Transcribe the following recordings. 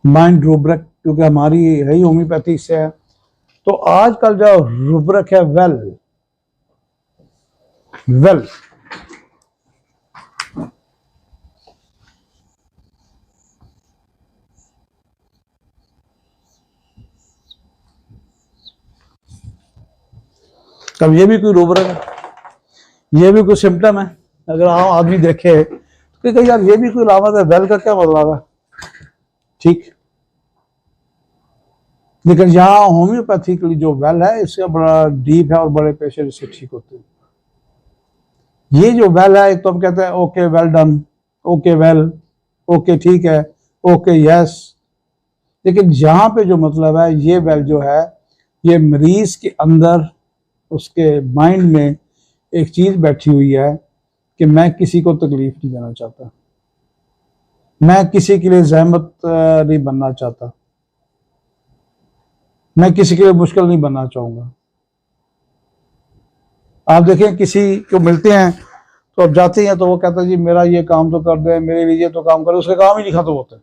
Mind rubric, क्योंकि हमारी है ही होम्योपैथी से है। तो आजकल जो रूब्रिक है वेल, वेल तब ये भी कोई रूब्रिक है, ये भी कोई सिम्टम है। अगर आम आदमी देखे तो यार ये भी कोई अलामत है, वेल का क्या मतलब है, ठीक। लेकिन यहाँ होम्योपैथिकली जो वेल है इसका बड़ा डीप है और बड़े पेशेंट इससे ठीक होते हैं। ये जो वेल है, एक तो हम कहते हैं okay well done, okay well, okay ठीक है, ओके यस। लेकिन यहाँ पे जो मतलब है, ये वेल जो है, ये मरीज के अंदर उसके माइंड में एक चीज बैठी हुई है कि मैं किसी को तकलीफ नहीं देना चाहता, मैं किसी के लिए जहमत नहीं बनना चाहता, मैं किसी के लिए मुश्किल नहीं बनना चाहूंगा। आप देखें किसी को मिलते हैं तो अब जाते हैं तो वो कहता है जी मेरा ये काम तो कर दे, मेरे लिए तो काम कर दे, उसके काम ही नहीं खत्म होते।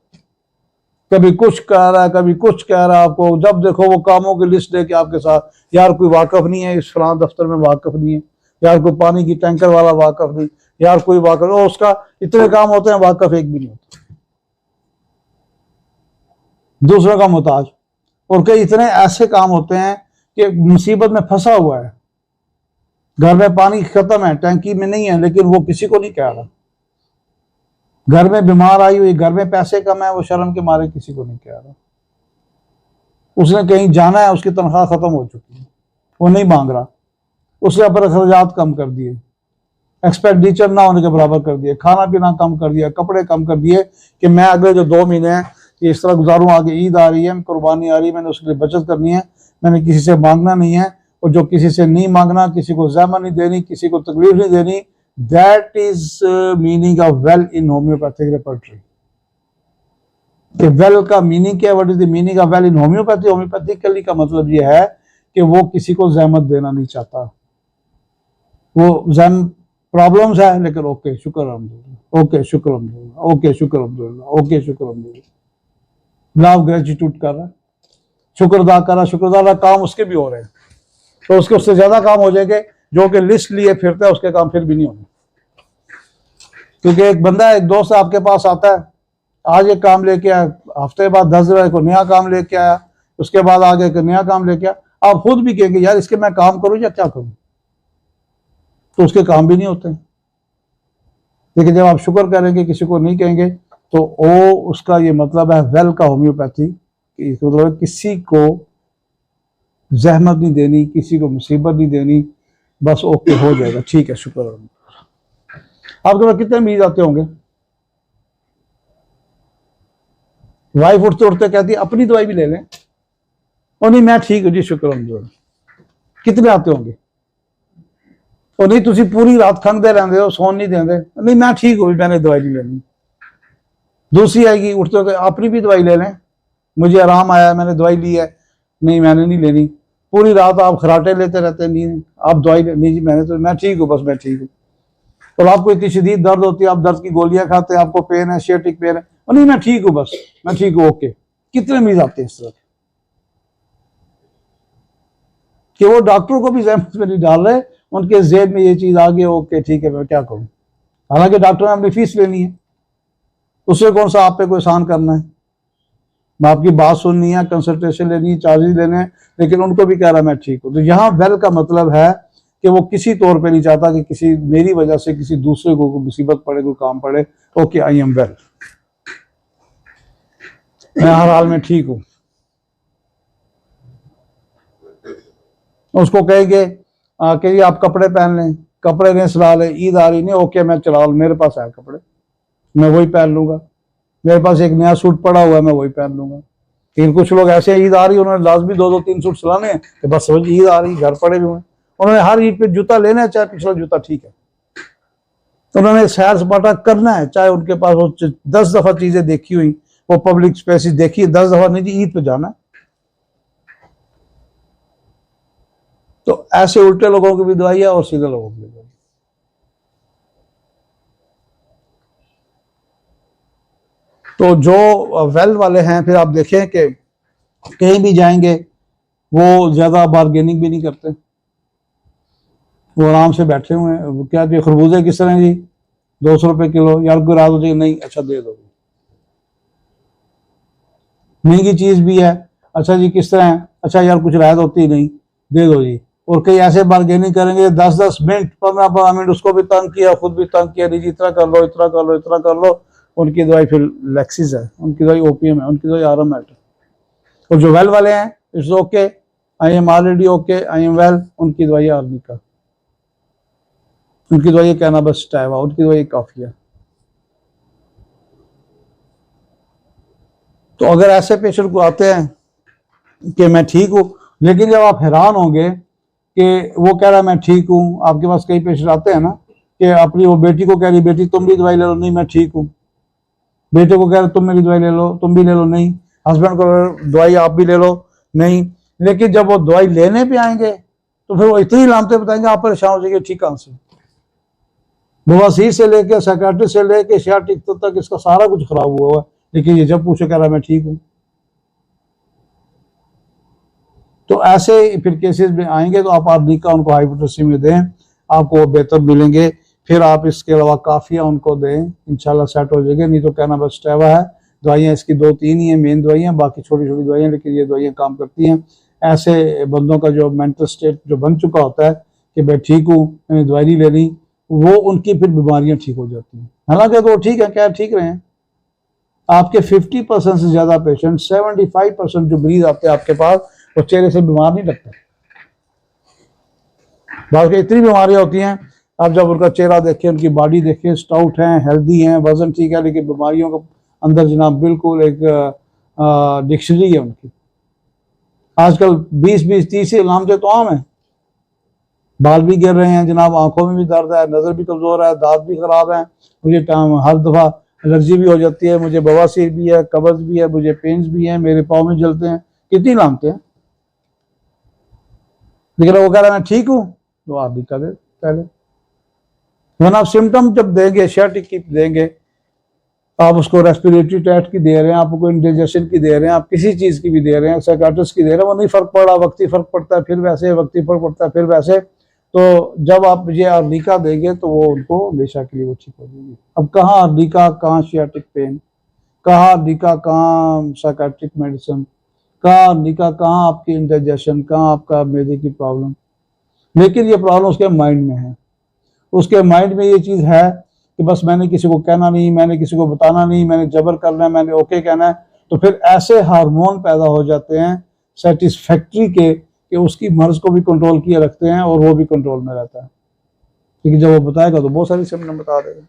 कभी कुछ कह रहा है, कभी कुछ कह रहा है, आपको जब देखो वो कामों की लिस्ट लेके आपके साथ, यार कोई वाकफ नहीं है इस फलां दफ्तर में, वाकफ नहीं है, यार कोई पानी की टैंकर वाला वाकफ नहीं, यार कोई वाकफ, उसका इतने काम होते हैं, वाकफ एक भी नहीं होता, दूसरों का मोहताज। और कई इतने ऐसे काम होते हैं कि मुसीबत में फंसा हुआ है, घर में पानी खत्म है, टैंकी में नहीं है, लेकिन वो किसी को नहीं कह रहा। घर में बीमार आई हुई, घर में पैसे कम है, वो शर्म के मारे किसी को नहीं कह रहा। उसने कहीं जाना है, उसकी तनख्वाह खत्म हो चुकी है, वो नहीं मांग रहा, उसने अपने अखराजात कम कर दिए, एक्सपेंडिचर ना होने के बराबर कर दिए, खाना पीना कम कर दिया, कपड़े कम कर दिए कि मैं अगले जो 2 महीने हैं ये इस तरह गुजारूं, आगे ईद आ रही है, कुर्बानी आ रही है, मैंने उसके लिए बचत करनी है, मैंने किसी से मांगना नहीं है, और जो किसी से नहीं मांगना, किसी को जहमत नहीं देनी, किसी को तकलीफ नहीं देनी, that is meaning of well in homeopathic repertory. कि वेल का मीनिंग क्या है, what is the meaning of well in homeopathy? Homeopathically का मतलब यह है कि वो किसी को जहमत देना नहीं चाहता, वो जहम प्रॉब्लम्स है लेकिन ओके शुक्र अल्हम्दुलिल्लाह, ओके शुक्र अल्हम्दुलिल्लाह, ओके शुक्र अल्हम्दुलिल्लाह, ओके शुक्र अल्हम्दुलिल्लाह, लव ग्रेटिट्यूड कर रहा है, शुक्र अदा कर रहा, शुक्र अदा, काम उसके भी हो रहे हैं, तो उसके उससे ज्यादा काम हो जाएंगे, जो कि लिस्ट लिए फिरता है उसके काम फिर भी नहीं होंगे। क्योंकि एक बंदा, एक दोस्त आपके पास आता है, आज एक काम लेके आया, हफ्ते बाद 10 रुपए को नया काम लेके आया, उसके बाद आगे एक नया काम लेके आया, आप खुद भी कहेंगे यार इसके मैं काम करूं या क्या करूं, तो उसके काम भी नहीं होते। लेकिन जब आप शुक्र करेंगे, किसी को नहीं कहेंगे, तो वो उसका ये मतलब है वेल का होम्योपैथी, मतलब किसी को जहमत नहीं देनी, किसी को मुसीबत नहीं देनी, बस ओके हो जाएगा, ठीक है शुक्र। आपके पास कितने मरीज आते होंगे, वाइफ उठते उठते कहती है अपनी दवाई भी ले लें, और नहीं मैं ठीक हूँ जी शुक्र अल्हम्दुलिल्लाह। कितने आते होंगे, और नहीं तुम पूरी रात खंगते रहते हो, सोन नहीं देते, नहीं मैं ठीक हूँ मैंने दवाई नहीं लेनी। दूसरी आएगी उठते उठते अपनी भी दवाई ले लें, मुझे आराम आया मैंने दवाई ली है, नहीं मैंने नहीं लेनी। पूरी रात आप खराटे लेते रहते हैं, नहीं आप दवाई नहीं जी मैंने तो, मैं ठीक हूँ बस मैं ठीक हूँ। और आपको इतनी शदीद दर्द होती है, आप दर्द की गोलियां खाते हैं, आपको पेन है, शेटिक पेन है, और नहीं मैं ठीक हूँ बस मैं ठीक हूँ ओके। कितने मरीज आते हैं इस तरह कि वो डॉक्टर को भी जहमत में नहीं डाल रहे, उनके जेब में ये चीज आ गई, ओके ठीक है मैं क्या करूं, हालांकि डॉक्टर ने अपनी फीस लेनी है, उससे कौन सा आप पे कोई एहसान करना है, आपकी बात सुननी है, कंसल्टेशन लेनी है, चार्जेस लेने हैं, लेकिन उनको भी कह रहा मैं ठीक हूं। तो यहाँ वेल का मतलब है कि वो किसी तौर पे नहीं चाहता कि किसी मेरी वजह से किसी दूसरे को मुसीबत पड़े, कोई काम पड़े, ओके आई एम वेल, मैं हर हाल में ठीक हूं। उसको कहेंगे कि आप कपड़े पहन लें, कपड़े नहीं सिला लें, ईद आ रही नहीं, ओके मैं चला लूँ, मेरे पास है कपड़े, मैं वही पहन लूंगा, मेरे पास एक नया सूट पड़ा हुआ है मैं वही पहन लूंगा। लेकिन कुछ लोग ऐसे ईद आ रही, उन्होंने लाजमी 2-2-3 सूट सिलाने हैं कि बस समझ ईद आ रही, घर पड़े हुए हैं, उन्होंने हर ईद पे जूता लेना है, चाहे पिछला जूता ठीक है, तो उन्होंने सैर सपाटा करना है, चाहे उनके पास वो 10 दफा चीजें देखी हुई, वो पब्लिक स्पेसिस देखी 10 दफा नहीं जी, ईद पे जाना है। तो ऐसे उल्टे लोगों की भी दवाई है और सीधे लोगों की भी दवाई। तो जो वेल वाले हैं, फिर आप देखें कि कहीं भी जाएंगे वो ज्यादा बार्गेनिंग भी नहीं करते, वो आराम से बैठे हुए हैं। वो क्या जी खरबूजे किस तरह जी 200 रुपए किलो, यार कोई रात हो जाए नहीं, अच्छा दे दो, महंगी चीज भी है, अच्छा जी किस तरह है, अच्छा यार कुछ राहत होती नहीं, दे दो जी। और कई ऐसे बार्गेनिंग करेंगे 10-10 मिनट 15-15 मिनट, उसको भी तंग किया, खुद भी तंग किया, जी इतना कर लो, इतना कर लो, इतना कर लो। उनकी दवाई फिर लेक्सिस है, उनकी दवाई ओपीएम है, उनकी दवाई आरामेट है। और जो वेल वाले हैं, it's okay, I am already okay, I am well, उनकी दवाई आर्निका, उनकी दवाई कहना बस टाइवा, उनकी दवाई काफी है। तो अगर ऐसे पेशेंट को आते हैं कि मैं ठीक हूँ, लेकिन जब आप हैरान होंगे कि वो कह रहा है मैं ठीक हूँ, आपके पास कई पेशेंट आते हैं ना कि अपनी वो बेटी को कह रही बेटी तुम भी दवाई ले लो, नहीं मैं ठीक हूँ, बेटे को कह रहे तुम मेरी दवाई ले लो, तुम भी ले लो, नहीं, हस्बैंड को दवाई आप भी ले लो, नहीं। लेकिन जब वो दवाई लेने पे आएंगे तो फिर वो इतनी लामतें बताएंगे, आप परेशान हो जाएंगे ठीक कहां से। बवासीर से लेके साइकाट्रिस्ट से लेके सियाटिक तक इसका सारा कुछ खराब हुआ है, लेकिन ये जब पूछे कह रहा मैं ठीक हूँ। तो ऐसे फिर केसेस में आएंगे तो आप आर्निका उनको हाइपोटेसी में दें, आपको बेहतर मिलेंगे। फिर आप इसके अलावा काफिया उनको दें, इंशाल्लाह सेट हो जाएंगे। नहीं तो कहना बस टाइवा है, दवाइयाँ इसकी 2-3 ही हैं मेन दवाइयाँ, बाकी छोटी छोटी दवाइयाँ, लेकिन ये दवाइयाँ काम करती हैं। ऐसे बंदों का जो मेंटल स्टेट जो बन चुका होता है कि मैं ठीक हूँ, मैंने दवाई नहीं लेनी, वो उनकी फिर बीमारियां ठीक हो जाती हैं। हालांकि तो ठीक है, क्या ठीक रहे हैं। आपके 50% से ज्यादा पेशेंट, 75% जो मरीज आते हैं आपके पास, वो चेहरे से बीमार नहीं लगते। बाकी इतनी बीमारियां होती हैं, आप जब उनका चेहरा देखें, उनकी बॉडी देखें, स्टाउट हैं, हेल्दी हैं, वजन ठीक है, लेकिन बीमारियों के अंदर जनाब बिल्कुल एक डिक्शनरी है उनकी। आजकल 20-20-30 अलामतें तो आम है, बाल भी गिर रहे हैं जनाब, आंखों में भी दर्द है, नजर भी कमजोर है, दांत भी खराब है, मुझे हर दफा एलर्जी भी हो जाती है, मुझे बवासीर भी है, कब्ज भी है, मुझे पेन्स भी है, मेरे पाँव में जलते हैं, कितनी लामते हैं। लेकिन वो कह रहा है मैं ठीक हूँ, तो आप भी कर पहले। वरना आप सिम्टम जब देंगे, सियाटिक की देंगे, आप उसको रेस्पिरेटरी ट्रैक्ट की दे रहे हैं, आप उसको इंडाइजेशन की दे रहे हैं, आप किसी चीज की भी दे रहे हैं, साइकाट्रिस्ट की दे रहे हैं, वो नहीं फर्क पड़ रहा, वक्ती फर्क पड़ता है फिर वैसे, वक्ती फर्क पड़ता है फिर वैसे। तो जब आप ये आर्निका देंगे तो वो उनको हमेशा के लिए वो ठीक हो जाएगी। अब कहाँ आर्निका, कहाँ सियाटिक पेन, कहाँ आर्निका, कहाँ साइकाट्रिक मेडिसिन, कहाँ आर्निका, कहाँ आपकी इंडाइजेशन, कहाँ आपका मैदे की प्रॉब्लम। लेकिन ये प्रॉब्लम उसके माइंड में है, उसके माइंड में ये चीज है कि बस मैंने किसी को कहना नहीं, मैंने किसी को बताना नहीं, मैंने जबर करना है, मैंने ओके कहना है। तो फिर ऐसे हार्मोन पैदा हो जाते हैं सेटिस्फैक्ट्री के, कि उसकी मर्ज को भी कंट्रोल किए रखते हैं और वो भी कंट्रोल में रहता है। क्योंकि जब वो बताएगा तो बहुत सारी सिम्टम बता देगा।